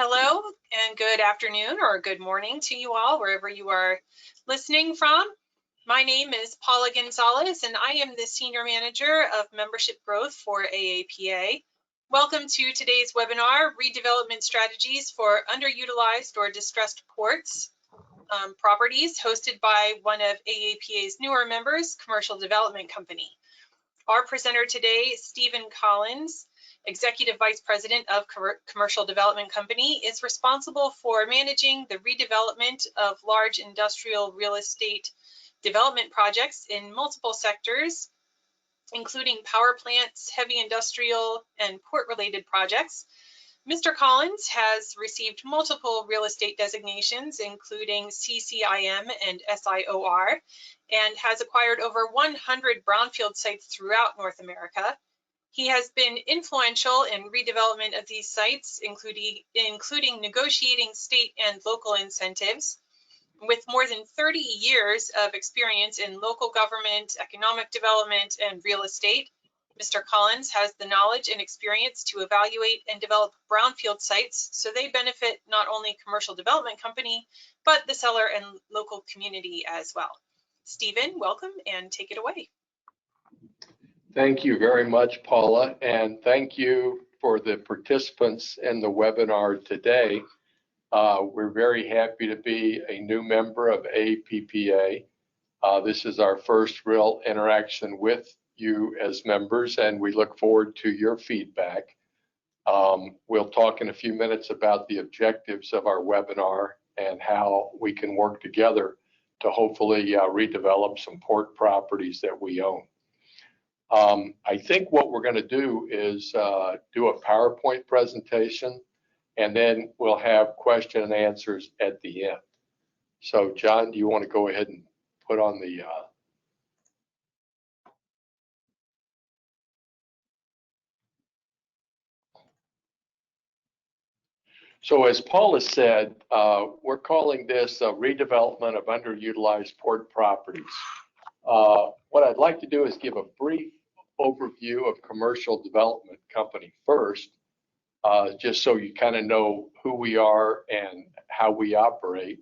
Hello and good afternoon or good morning to you all, wherever you are listening from. My name is Paula Gonzalez, and I am the Senior Manager of Membership Growth for AAPA. Welcome to today's webinar, Redevelopment Strategies for Underutilized or Distressed Ports Properties, hosted by one of AAPA's newer members, Commercial Development Company. Our presenter today, Stephen Collins, Executive Vice President of Commercial Development Company, is responsible for managing the redevelopment of large industrial real estate development projects in multiple sectors, including power plants, heavy industrial, and port-related projects. Mr. Collins has received multiple real estate designations, including CCIM and SIOR, and has acquired over 100 brownfield sites throughout North America. He has been influential in redevelopment of these sites, including negotiating state and local incentives. With more than 30 years of experience in local government, economic development, and real estate, Mr. Collins has the knowledge and experience to evaluate and develop brownfield sites so they benefit not only Commercial Development Company, but the seller and local community as well. Stephen, welcome and take it away. Thank you very much, Paula, and thank you for the participants in the webinar today. We're very happy to be a new member of AAPA. This is our first real interaction with you as members, and we look forward to your feedback. We'll talk in a few minutes about the objectives of our webinar and how we can work together to hopefully redevelop some port properties that we own. I think what we're going to do is do a PowerPoint presentation, and then we'll have question and answers at the end. So, John, do you want to go ahead and put on the So as Paula said, we're calling this a redevelopment of underutilized port properties. What I'd like to do is give a brief overview of Commercial Development Company first, just so you kind of know who we are and how we operate.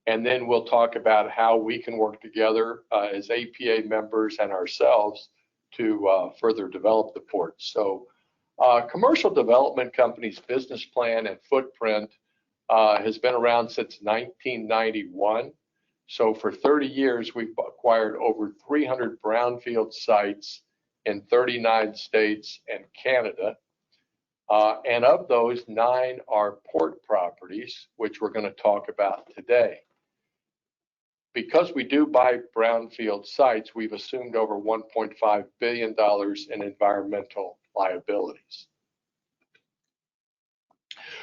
And then we'll talk about how we can work together as APA members and ourselves to further develop the ports. So Commercial Development Company's business plan and footprint has been around since 1991. So for 30 years, we've acquired over 300 brownfield sites in 39 states and Canada. And of those, 9 are port properties, which we're going to talk about today. Because we do buy brownfield sites, we've assumed over $1.5 billion in environmental liabilities.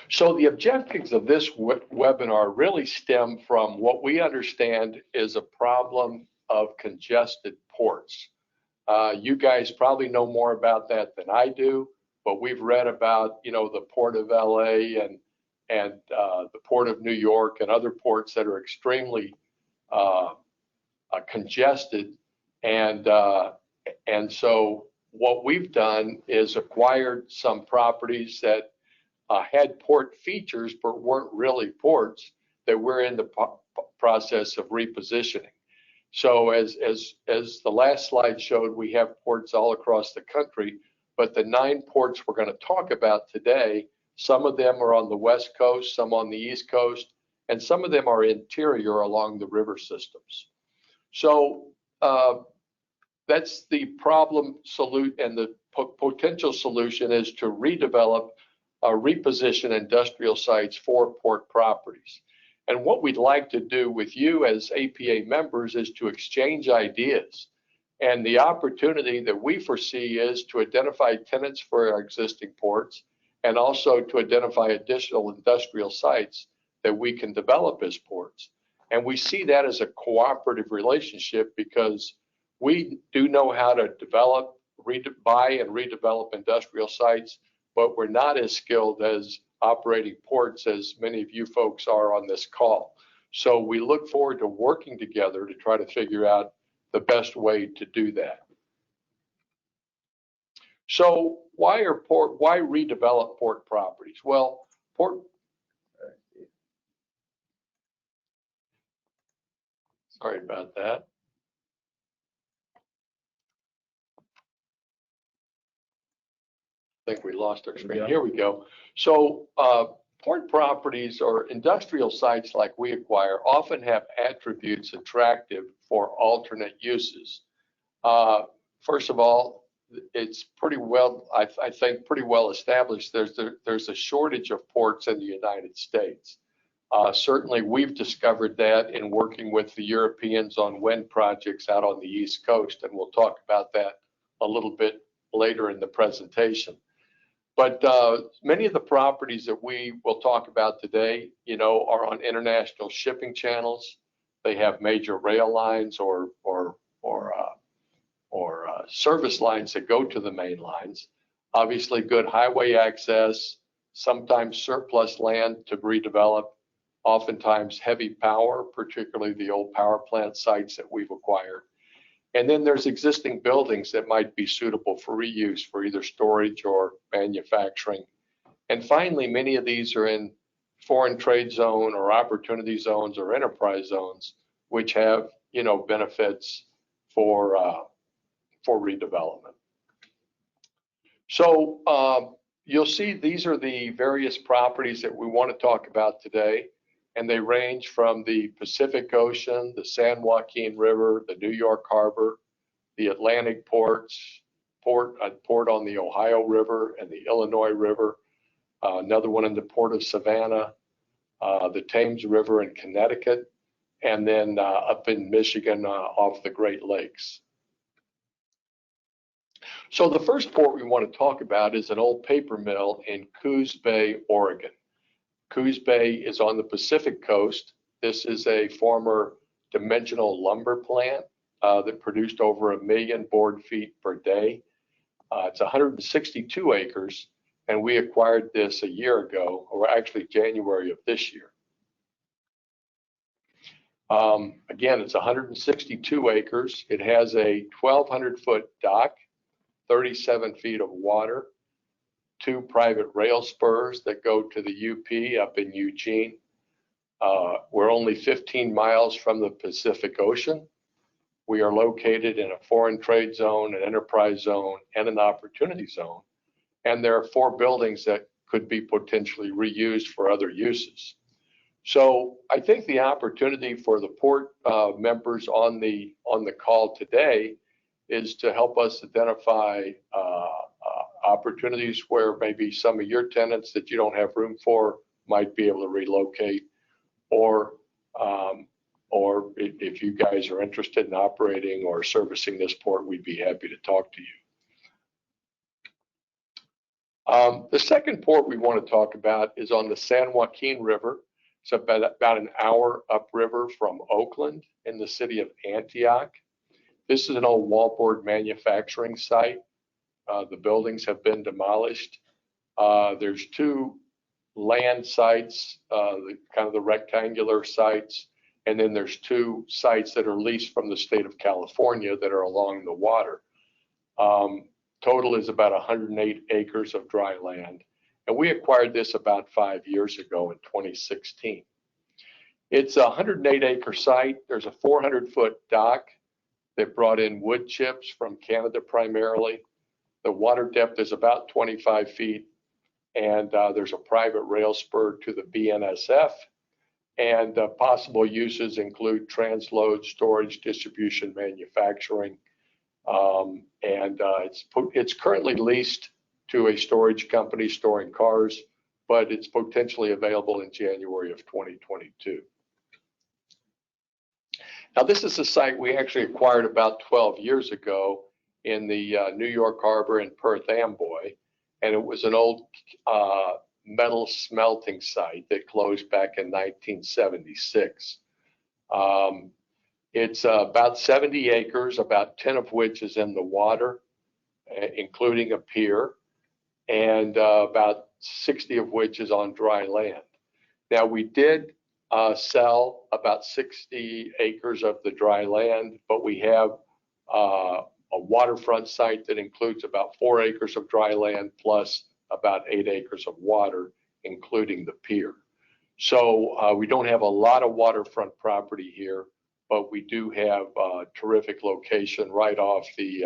So the objectives of this webinar really stem from what we understand is a problem of congested ports. You guys probably know more about that than I do, but we've read about, the Port of LA and the Port of New York and other ports that are extremely congested, and so what we've done is acquired some properties that had port features but weren't really ports that we're in the process of repositioning. So as the last slide showed, we have ports all across the country, but the 9 ports we're going to talk about today, some of them are on the West Coast, some on the East Coast, and some of them are interior along the river systems. So that's the problem and the potential solution is to redevelop, reposition industrial sites for port properties. And what we'd like to do with you as APA members is to exchange ideas. And the opportunity that we foresee is to identify tenants for our existing ports and also to identify additional industrial sites that we can develop as ports. And we see that as a cooperative relationship because we do know how to develop, buy and redevelop industrial sites, but we're not as skilled as operating ports as many of you folks are on this call. So we look forward to working together to try to figure out the best way to do that. So why redevelop port properties? Well, Sorry about that. I think we lost our screen. Here we go. So port properties or industrial sites like we acquire often have attributes attractive for alternate uses. First of all, it's pretty well, I think, pretty well established. There's a shortage of ports in the United States. Certainly, we've discovered that in working with the Europeans on wind projects out on the East Coast, and we'll talk about that a little bit later in the presentation. But many of the properties that we will talk about today, are on international shipping channels. They have major rail lines or service lines that go to the main lines. Obviously, good highway access, sometimes surplus land to redevelop, oftentimes heavy power, particularly the old power plant sites that we've acquired. And then there's existing buildings that might be suitable for reuse for either storage or manufacturing. And finally, many of these are in foreign trade zone or opportunity zones or enterprise zones, which have, benefits for redevelopment. So you'll see these are the various properties that we want to talk about today. And they range from the Pacific Ocean, the San Joaquin River, the New York Harbor, the Atlantic ports, a port on the Ohio River and the Illinois River, another one in the Port of Savannah, the Thames River in Connecticut, and then up in Michigan off the Great Lakes. So the first port we want to talk about is an old paper mill in Coos Bay, Oregon. Coos Bay is on the Pacific coast. This is a former dimensional lumber plant that produced over 1 million board feet per day. It's 162 acres, and we acquired this a year ago, or actually January of this year. Again, it's 162 acres. It has a 1,200-foot dock, 37 feet of water, 2 private rail spurs that go to the UP up in Eugene. We're only 15 miles from the Pacific Ocean. We are located in a foreign trade zone, an enterprise zone, and an opportunity zone. And there are 4 buildings that could be potentially reused for other uses. So I think the opportunity for the port members on the call today is to help us identify opportunities where maybe some of your tenants that you don't have room for might be able to relocate, or if you guys are interested in operating or servicing this port, we'd be happy to talk to you. The second port we want to talk about is on the San Joaquin River. It's about an hour upriver from Oakland in the city of Antioch. This is an old wallboard manufacturing site. The buildings have been demolished. There's 2 land sites, kind of the rectangular sites, and then there's 2 sites that are leased from the state of California that are along the water. Total is about 108 acres of dry land, and we acquired this about 5 years ago in 2016. It's a 108-acre site. There's a 400-foot dock that brought in wood chips from Canada primarily. The water depth is about 25 feet, and there's a private rail spur to the BNSF. And possible uses include transload, storage, distribution, manufacturing. It's currently leased to a storage company storing cars, but it's potentially available in January of 2022. Now, this is a site we actually acquired about 12 years ago in the New York Harbor in Perth Amboy, and it was an old metal smelting site that closed back in 1976. It's about 70 acres, about 10 of which is in the water, including a pier, and about 60 of which is on dry land. Now, we did sell about 60 acres of the dry land, but we have a waterfront site that includes about 4 acres of dry land plus about 8 acres of water, including the pier. So we don't have a lot of waterfront property here, but we do have a terrific location right off the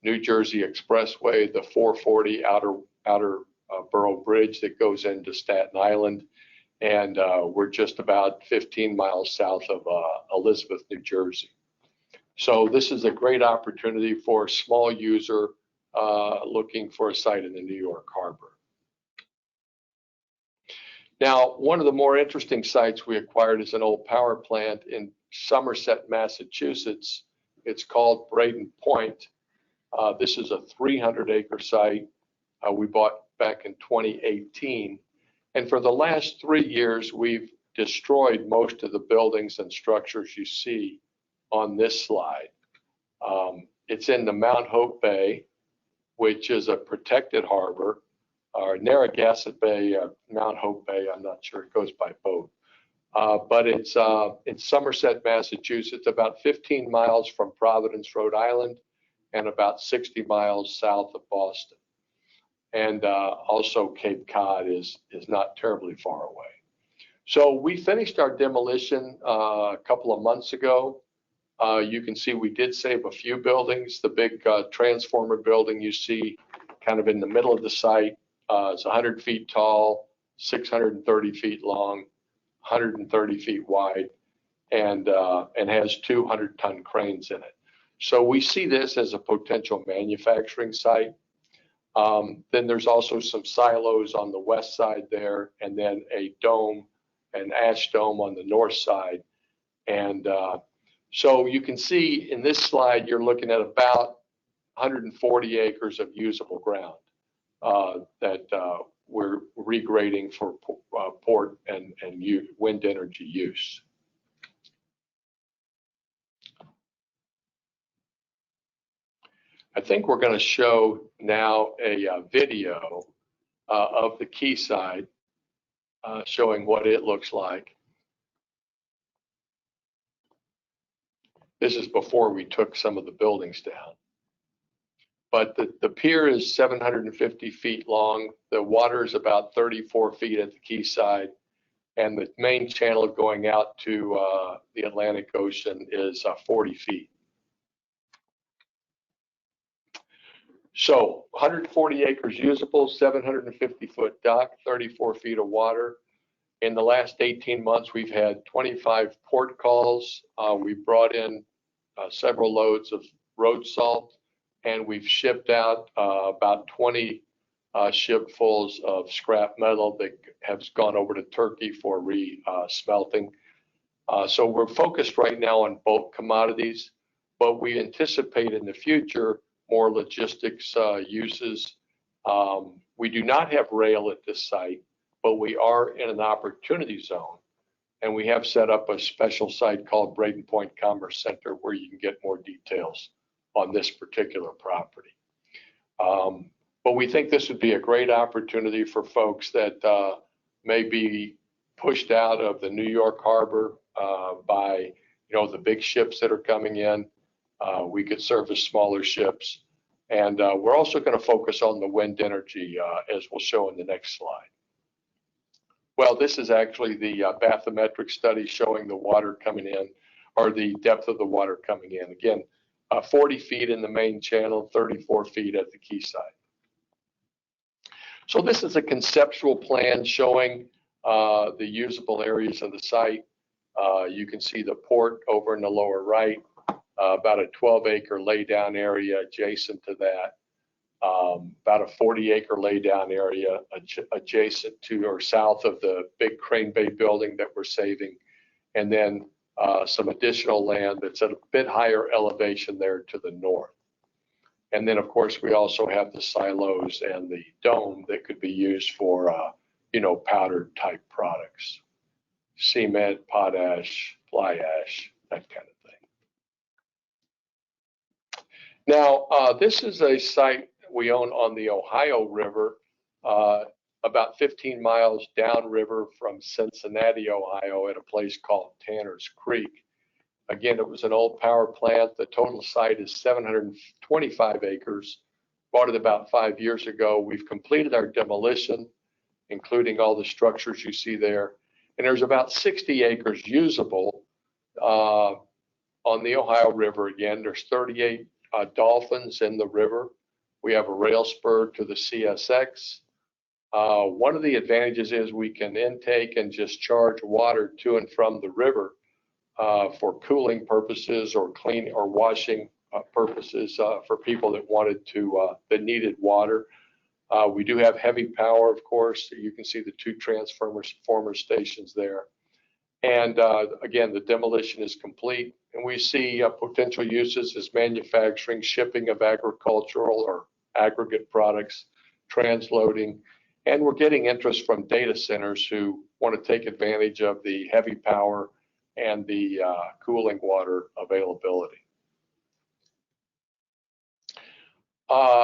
New Jersey Expressway, the 440 outer Borough Bridge that goes into Staten Island, and we're just about 15 miles south of Elizabeth, New Jersey. So this is a great opportunity for a small user looking for a site in the New York Harbor. Now, one of the more interesting sites we acquired is an old power plant in Somerset, Massachusetts. It's called Braden Point. This is a 300-acre site we bought back in 2018. And for the last 3 years, we've destroyed most of the buildings and structures you see on this slide. It's in the Mount Hope Bay, which is a protected harbor, or Narragansett Bay, Mount Hope Bay, I'm not sure, it goes by boat. But it's in Somerset, Massachusetts, about 15 miles from Providence, Rhode Island, and about 60 miles south of Boston. And also Cape Cod is not terribly far away. So we finished our demolition a couple of months ago. You can see we did save a few buildings. The big transformer building you see kind of in the middle of the site is 100 feet tall, 630 feet long, 130 feet wide, and has 200-ton cranes in it. So we see this as a potential manufacturing site. Then there's also some silos on the west side there, and then a dome, an ash dome on the north side. And so you can see in this slide, you're looking at about 140 acres of usable ground that we're regrading for port and wind energy use. I think we're going to show now a video of the Keysight showing what it looks like. This is before we took some of the buildings down. But the pier is 750 feet long. The water is about 34 feet at the quayside, and the main channel going out to the Atlantic Ocean is 40 feet. So 140 acres usable, 750-foot dock, 34 feet of water. In the last 18 months, we've had 25 port calls. We brought in several loads of road salt, and we've shipped out about 20 shipfuls of scrap metal that have gone over to Turkey for re-smelting. So we're focused right now on bulk commodities, but we anticipate in the future more logistics uses. We do not have rail at this site, but we are in an opportunity zone. And we have set up a special site called Braden Point Commerce Center where you can get more details on this particular property. But we think this would be a great opportunity for folks that may be pushed out of the New York Harbor by the big ships that are coming in. We could service smaller ships. And we're also going to focus on the wind energy as we'll show in the next slide. Well, this is actually the bathymetric study showing the water coming in, or the depth of the water coming in. Again, 40 feet in the main channel, 34 feet at the quayside. So this is a conceptual plan showing the usable areas of the site. You can see the port over in the lower right, about a 12-acre laydown area adjacent to that. About a 40-acre laydown area adjacent to or south of the big Crane Bay building that we're saving, and then some additional land that's at a bit higher elevation there to the north. And then, of course, we also have the silos and the dome that could be used for, powdered type products, cement, potash, fly ash, that kind of thing. Now, this is a site we own on the Ohio River, about 15 miles downriver from Cincinnati, Ohio, at a place called Tanner's Creek. Again, it was an old power plant. The total site is 725 acres. Bought it about 5 years ago. We've completed our demolition, including all the structures you see there. And there's about 60 acres usable. on the Ohio River. Again, there's 38 dolphins in the river. We have a rail spur to the CSX. One of the advantages is we can intake and just charge water to and from the river for cooling purposes or cleaning or washing purposes for people that wanted to, that needed water. We do have heavy power, of course. You can see the two transformer stations there. And again, the demolition is complete. And we see potential uses as manufacturing, shipping of agricultural or aggregate products, transloading. And we're getting interest from data centers who want to take advantage of the heavy power and the cooling water availability.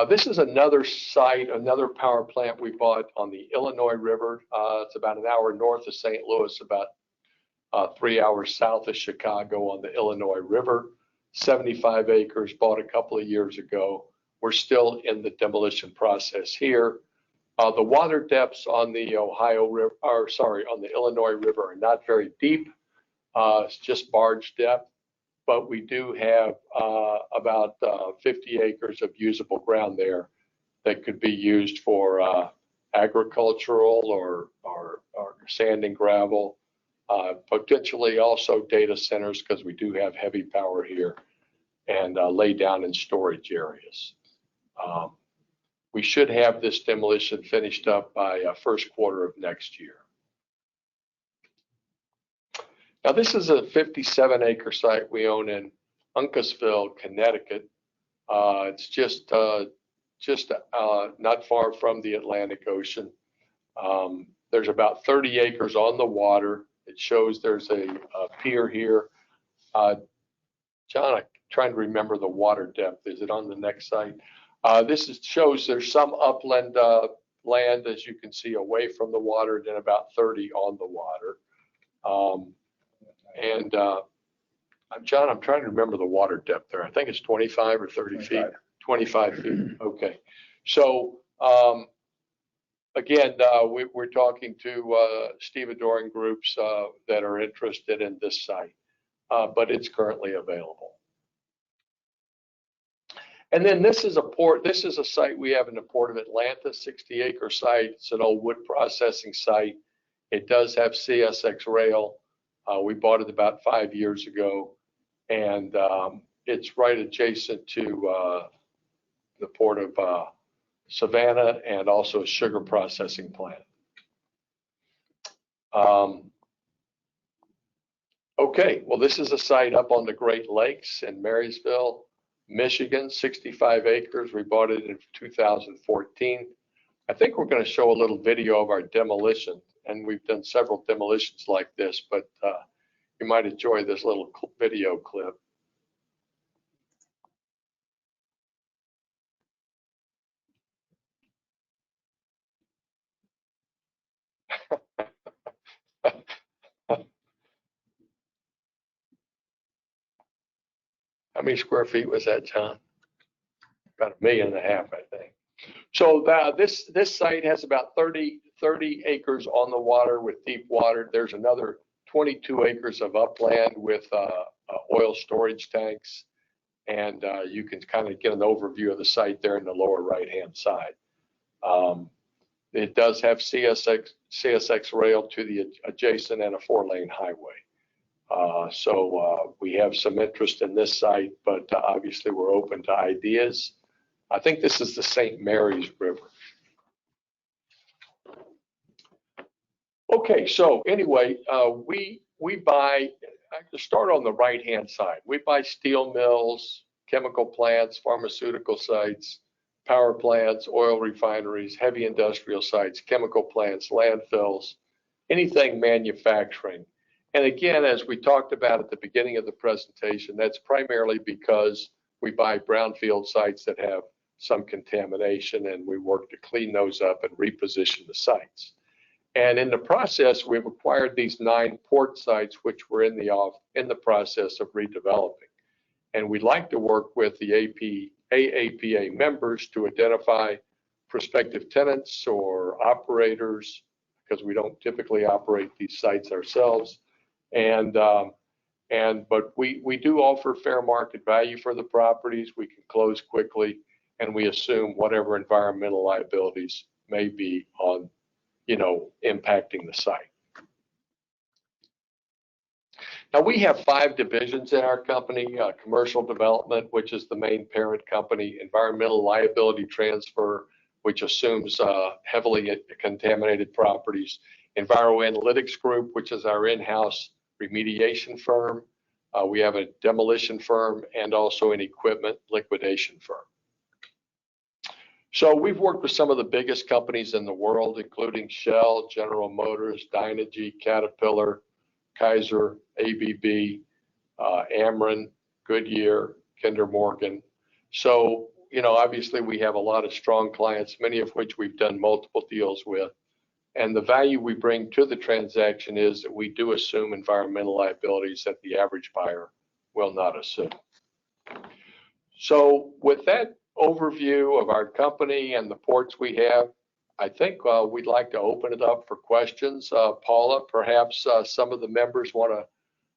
This is another site, another power plant we bought on the Illinois River. It's about an hour north of St. Louis, about 3 hours south of Chicago on the Illinois River. 75 acres, bought a couple of years ago. We're still in the demolition process here. The water depths on the Ohio River, or sorry, on the Illinois River are not very deep. It's just barge depth, but we do have about 50 acres of usable ground there that could be used for agricultural or sand and gravel, potentially also data centers because we do have heavy power here, and lay down in storage areas. We should have this demolition finished up by first quarter of next year. Now, this is a 57-acre site we own in Uncasville, Connecticut. It's just not far from the Atlantic Ocean. There's about 30 acres on the water. It shows there's a pier here. John, I'm trying to remember the water depth. Is it on the next site? Shows there's some upland land, as you can see, away from the water, and then about 30 on the water. John, I'm trying to remember the water depth there. I think it's 25 or 30 feet. 25 feet. Okay. So again, we're talking to stevedoring groups that are interested in this site, but it's currently available. And then this is a site we have in the Port of Atlanta, 60-acre site. It's an old wood processing site. It does have CSX rail. We bought it about 5 years ago, and it's right adjacent to the Port of Savannah and also a sugar processing plant. Okay, well, this is a site up on the Great Lakes in Marysville, Michigan, 65 acres. We bought it in 2014. I think we're going to show a little video of our demolition, and we've done several demolitions like this, but you might enjoy this little video clip. How many square feet was that, John? About 1.5 million, I think. So this site has about 30 acres on the water with deep water. There's another 22 acres of upland with oil storage tanks. And you can kind of get an overview of the site there in the lower right-hand side. It does have CSX rail to the adjacent and a 4-lane highway. So we have some interest in this site, but obviously we're open to ideas. I think this is the St. Mary's River. Okay, so anyway, we buy, to start on the right-hand side, we buy steel mills, chemical plants, pharmaceutical sites, power plants, oil refineries, heavy industrial sites, chemical plants, landfills, anything manufacturing. And again, as we talked about at the beginning of the presentation, that's primarily because we buy brownfield sites that have some contamination, and we work to clean those up and reposition the sites. And in the process, we've acquired these 9 port sites, which we're in the process of redeveloping. And we'd like to work with the AAPA members to identify prospective tenants or operators, because we don't typically operate these sites ourselves, and But we do offer fair market value for the properties. We can close quickly, and we assume whatever environmental liabilities may be on, impacting the site. Now, we have 5 divisions in our company: commercial development, which is the main parent company; environmental liability transfer, which assumes heavily contaminated properties; Enviro Analytics Group, which is our in-house remediation firm; we have a demolition firm, and also an equipment liquidation firm. So we've worked with some of the biggest companies in the world, including Shell, General Motors, Dynegy, Caterpillar, Kaiser, ABB, Ameren, Goodyear, Kinder Morgan. So, obviously we have a lot of strong clients, many of which we've done multiple deals with. And the value we bring to the transaction is that we do assume environmental liabilities that the average buyer will not assume. So with that overview of our company and the ports we have, I think we'd like to open it up for questions. Paula, perhaps some of the members want to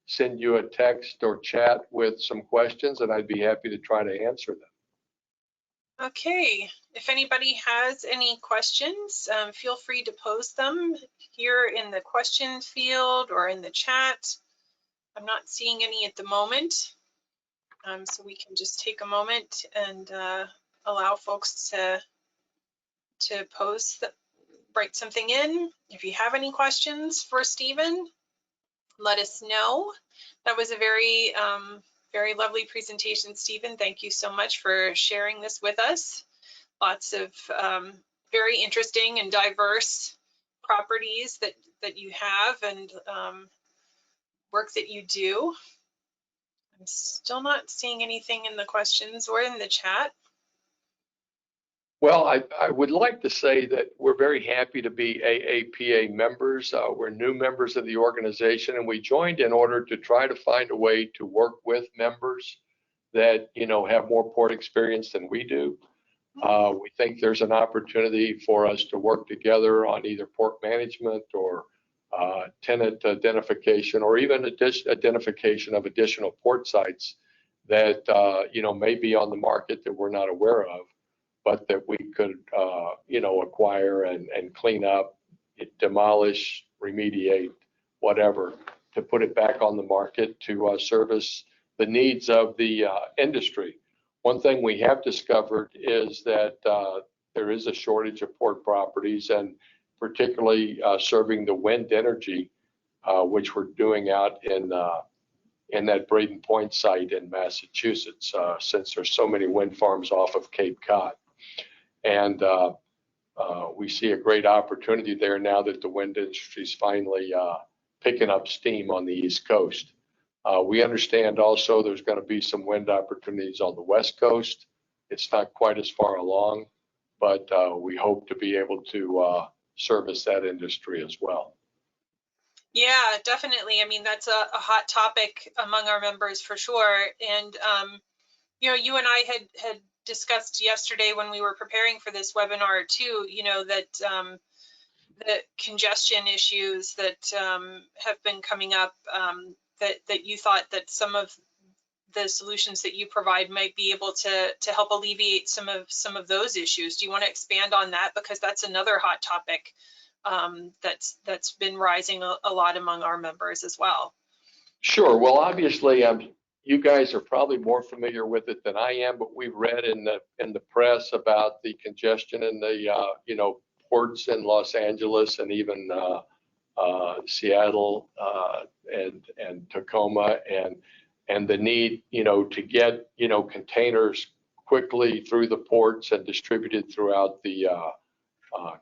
send you a text or chat with some questions, and I'd be happy to try to answer them. Okay, if anybody has any questions, feel free to post them here in the question field or in the chat. I'm not seeing any at the moment, so we can just take a moment and allow folks to write something in. If you have any questions for Stephen, let us know. That was a very, very lovely presentation, Stephen. Thank you so much for sharing this with us. Lots of very interesting and diverse properties that you have and work that you do. I'm still not seeing anything in the questions or in the chat. Well, I would like to say that we're very happy to be AAPA members. We're new members of the organization, and we joined in order to try to find a way to work with members that, have more port experience than we do. We think there's an opportunity for us to work together on either port management or tenant identification, or even identification of additional port sites that, may be on the market that we're not aware of, but that we could, acquire and clean up, demolish, remediate, whatever, to put it back on the market to service the needs of the industry. One thing we have discovered is that there is a shortage of port properties, and particularly serving the wind energy, which we're doing out in that Braden Point site in Massachusetts, since there's so many wind farms off of Cape Cod. And we see a great opportunity there now that the wind industry is finally picking up steam on the East Coast. We understand also there's going to be some wind opportunities on the West Coast. It's not quite as far along, but we hope to be able to service that industry as well. Yeah, definitely. I mean, that's a hot topic among our members for sure. And, you and I had discussed yesterday when we were preparing for this webinar too, that the congestion issues that have been coming up, that you thought that some of the solutions that you provide might be able to help alleviate some of those issues. Do you want to expand on that? Because that's another hot topic that's been rising a lot among our members as well. Sure. Well, obviously, you guys are probably more familiar with it than I am, but we've read in the press about the congestion in the ports in Los Angeles and even Seattle and Tacoma, and the need to get containers quickly through the ports and distributed throughout the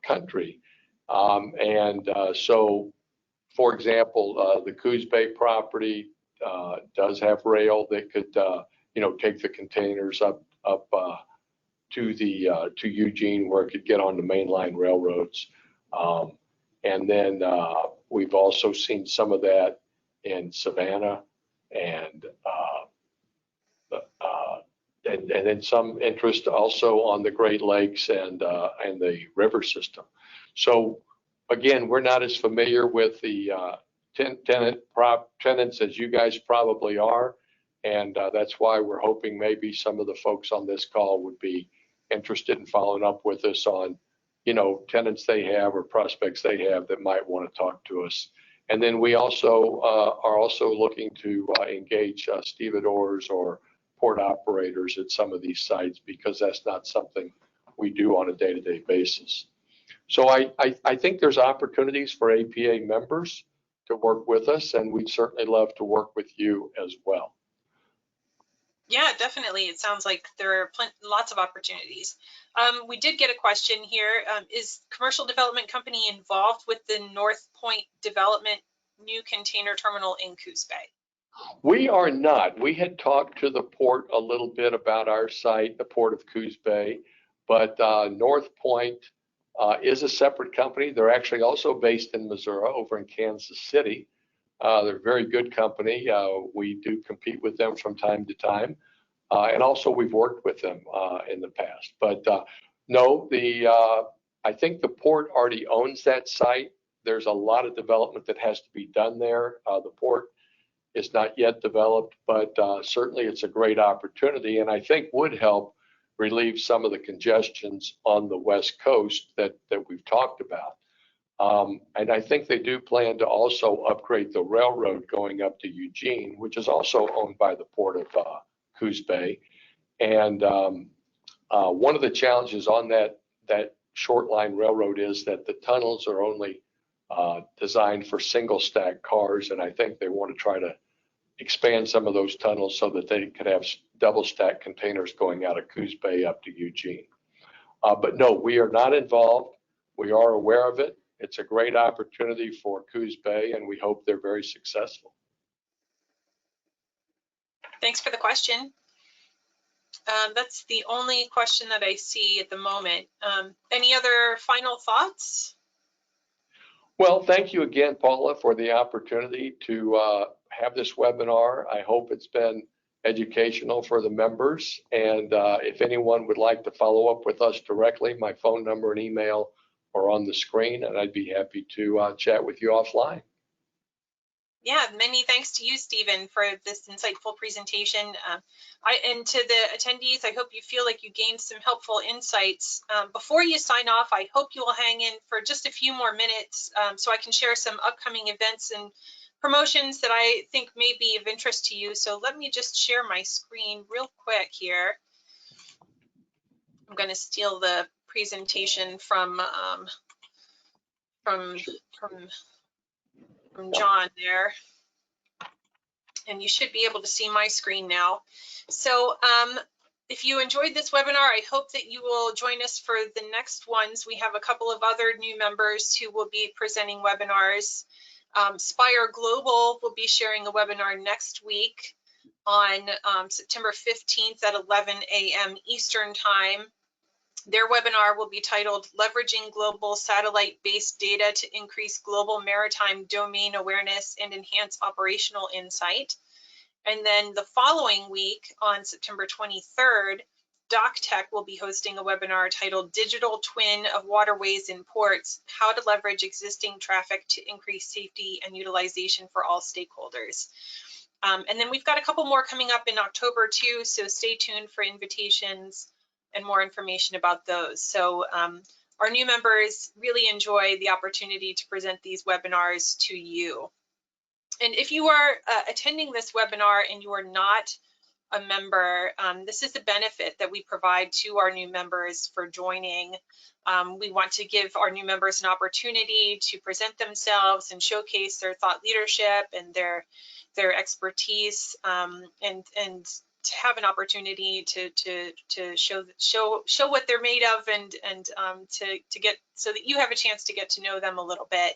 country. So, for example, the Coos Bay property does have rail that could, take the containers up to Eugene, where it could get on the mainline railroads. And then we've also seen some of that in Savannah, and then some interest also on the Great Lakes and the river system. So again, we're not as familiar with the tenants as you guys probably are. And that's why we're hoping maybe some of the folks on this call would be interested in following up with us on, tenants they have or prospects they have that might want to talk to us. And then we also are also looking to engage stevedores or port operators at some of these sites, because that's not something we do on a day-to-day basis. So I think there's opportunities for APA members to work with us, and we'd certainly love to work with you as well. Yeah, definitely. It sounds like there are lots of opportunities. We did get a question here. Is Commercial Development Company involved with the North Point Development new container terminal in Coos Bay? We are not. We had talked to the port a little bit about our site, the Port of Coos Bay, but North Point is a separate company. They're actually also based in Missouri, over in Kansas City. They're a very good company. We do compete with them from time to time. And also we've worked with them in the past. But no, I think the port already owns that site. There's a lot of development that has to be done there. The port is not yet developed, but certainly it's a great opportunity, and I think would help relieve some of the congestions on the West Coast that we've talked about. And I think they do plan to also upgrade the railroad going up to Eugene, which is also owned by the Port of Coos Bay. And one of the challenges on that short line railroad is that the tunnels are only designed for single stack cars, and I think they want to try to expand some of those tunnels so that they could have double stack containers going out of Coos Bay up to Eugene. But no, we are not involved. We are aware of it. It's a great opportunity for Coos Bay, and we hope they're very successful. Thanks for the question. That's the only question that I see at the moment. Any other final thoughts? Well, thank you again, Paula, for the opportunity to have this webinar. I hope it's been educational for the members. And if anyone would like to follow up with us directly, my phone number and email are on the screen, and I'd be happy to chat with you offline. Yeah, many thanks to you, Stephen, for this insightful presentation. And to the attendees, I hope you feel like you gained some helpful insights. Before you sign off, I hope you will hang in for just a few more minutes so I can share some upcoming events and promotions that I think may be of interest to you. So let me just share my screen real quick here. I'm going to steal the presentation from John there. And you should be able to see my screen now. So if you enjoyed this webinar, I hope that you will join us for the next ones. We have a couple of other new members who will be presenting webinars. Spire Global will be sharing a webinar next week on September 15th at 11 a.m. Eastern Time. Their webinar will be titled Leveraging Global Satellite-Based Data to Increase Global Maritime Domain Awareness and Enhance Operational Insight. And then the following week on September 23rd, DocTech will be hosting a webinar titled Digital Twin of Waterways and Ports, How to Leverage Existing Traffic to Increase Safety and Utilization for All Stakeholders. And then we've got a couple more coming up in October too, so stay tuned for invitations and more information about those. So our new members really enjoy the opportunity to present these webinars to you. And if you are attending this webinar and you are not a member, this is a benefit that we provide to our new members for joining. We want to give our new members an opportunity to present themselves and showcase their thought leadership and their expertise, and to have an opportunity to show what they're made of, and to get so that you have a chance to get to know them a little bit.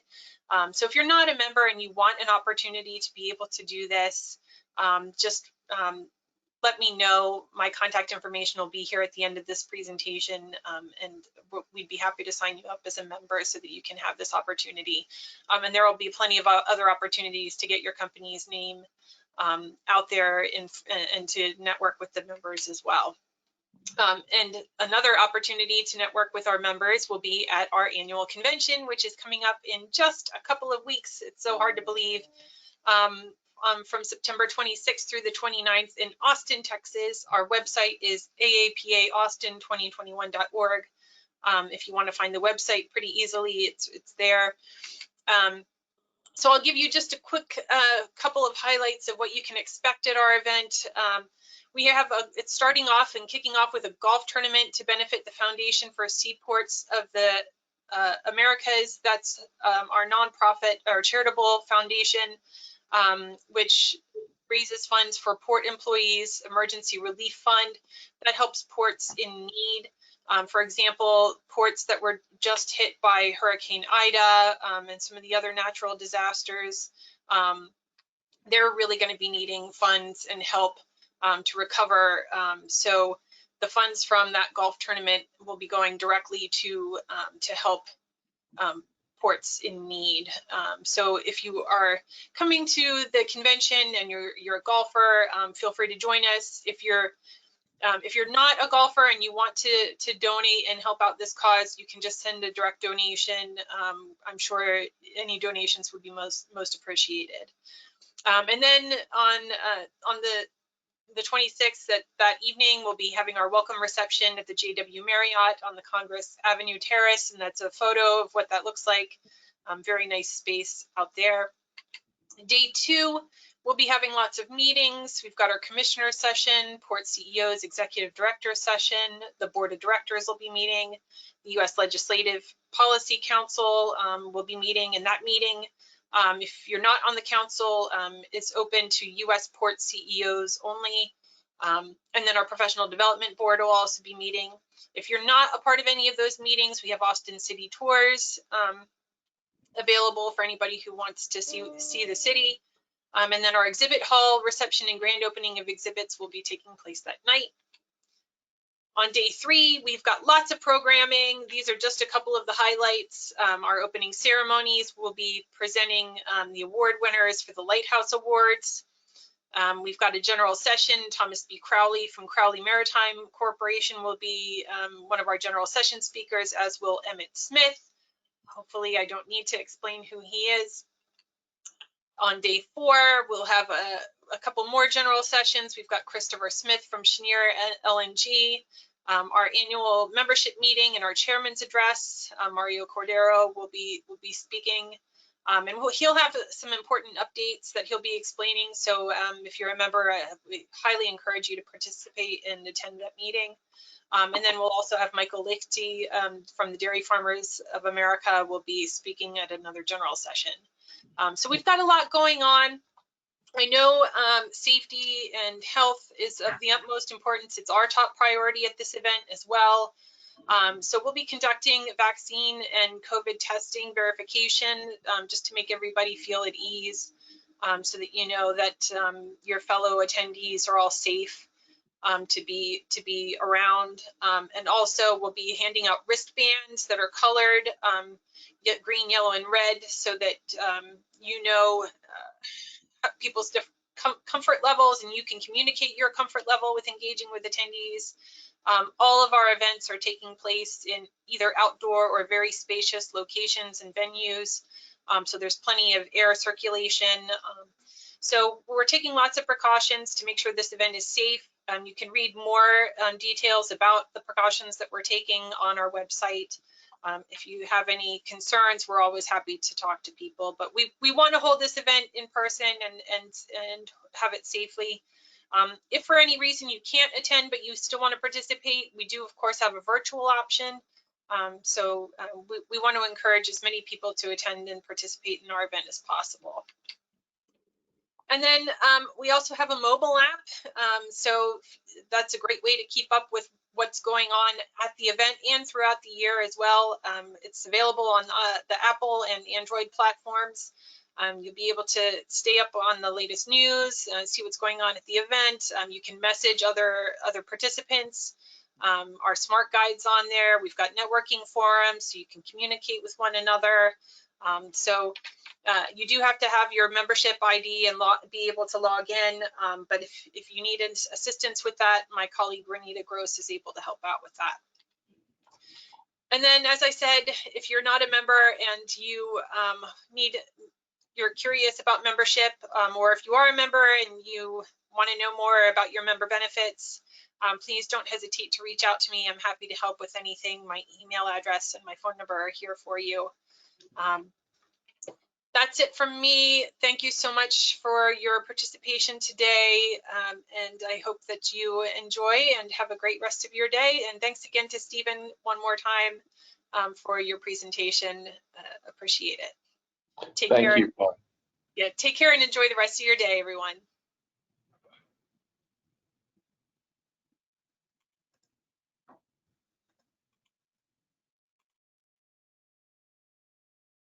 So if you're not a member and you want an opportunity to be able to do this, just let me know. My contact information will be here at the end of this presentation, and we'd be happy to sign you up as a member so that you can have this opportunity. And there will be plenty of other opportunities to get your company's name out there and to network with the members as well. And another opportunity to network with our members will be at our annual convention, which is coming up in just a couple of weeks. It's so hard to believe. From September 26th through the 29th in Austin, Texas. Our website is aapaustin2021.org. If you want to find the website pretty easily, it's there. So I'll give you just a quick couple of highlights of what you can expect at our event. We have it's starting off and kicking off with a golf tournament to benefit the Foundation for Seaports of the Americas. That's our nonprofit or charitable foundation, which raises funds for port employees emergency relief fund that helps ports in need. For example, ports that were just hit by Hurricane Ida and some of the other natural disasters, they're really going to be needing funds and help to recover. So the funds from that golf tournament will be going directly to help ports in need. So if you are coming to the convention and you're a golfer, feel free to join us. If you're not a golfer and you want to donate and help out this cause, you can just send a direct donation. I'm sure any donations would be most appreciated. And then on the 26th, that evening, we'll be having our welcome reception at the JW Marriott on the Congress Avenue Terrace, and that's a photo of what that looks like. Very nice space out there. Day 2, we'll be having lots of meetings. We've got our commissioner session, port CEOs, executive director session. The board of directors will be meeting. The U.S. Legislative Policy Council will be meeting in that meeting. If you're not on the council, it's open to U.S. port CEOs only. And then our professional development board will also be meeting. If you're not a part of any of those meetings, we have Austin City Tours available for anybody who wants to see the city. And then our exhibit hall reception and grand opening of exhibits will be taking place that night. On day 3, we've got lots of programming. These are just a couple of the highlights. Our opening ceremonies will be presenting the award winners for the Lighthouse Awards. We've got a general session. Thomas B. Crowley from Crowley Maritime Corporation will be one of our general session speakers, as will Emmett Smith. Hopefully I don't need to explain who he is. On day 4, we'll have a couple more general sessions. We've got Christopher Smith from Cheniere LNG, our annual membership meeting and our chairman's address. Mario Cordero will be speaking, and he'll have some important updates that he'll be explaining. So if you're a member, we highly encourage you to participate and attend that meeting. And then we'll also have Michael Lichty from the Dairy Farmers of America will be speaking at another general session. So we've got a lot going on. I know safety and health is of the utmost importance. It's our top priority at this event as well. So we'll be conducting vaccine and COVID testing verification just to make everybody feel at ease, so that you know that your fellow attendees are all safe to be around. And also we'll be handing out wristbands that are colored, green, yellow, and red, so that you know people's comfort levels, and you can communicate your comfort level with engaging with attendees. All of our events are taking place in either outdoor or very spacious locations and venues. So there's plenty of air circulation. So we're taking lots of precautions to make sure this event is safe. You can read more details about the precautions that we're taking on our website. If you have any concerns, we're always happy to talk to people, but we want to hold this event in person and have it safely. If for any reason you can't attend, but you still want to participate, we do of course have a virtual option. So we want to encourage as many people to attend and participate in our event as possible. And then we also have a mobile app. So that's a great way to keep up with what's going on at the event and throughout the year as well. It's available on the Apple and Android platforms. You'll be able to stay up on the latest news, see what's going on at the event. You can message other participants. our smart guides on there. We've got networking forums so you can communicate with one another. You do have to have your membership ID and be able to log in, but if you need assistance with that, my colleague Renita Gross is able to help out with that. And then, as I said, if you're not a member and you're curious about membership, or if you are a member and you want to know more about your member benefits, please don't hesitate to reach out to me. I'm happy to help with anything. My email address and my phone number are here for you. That's it from me. Thank you so much for your participation today, and I hope that you enjoy and have a great rest of your day. And thanks again to Stephen one more time for your presentation. Appreciate it. Take care. Thank you, Paul. Yeah, take care and enjoy the rest of your day, everyone.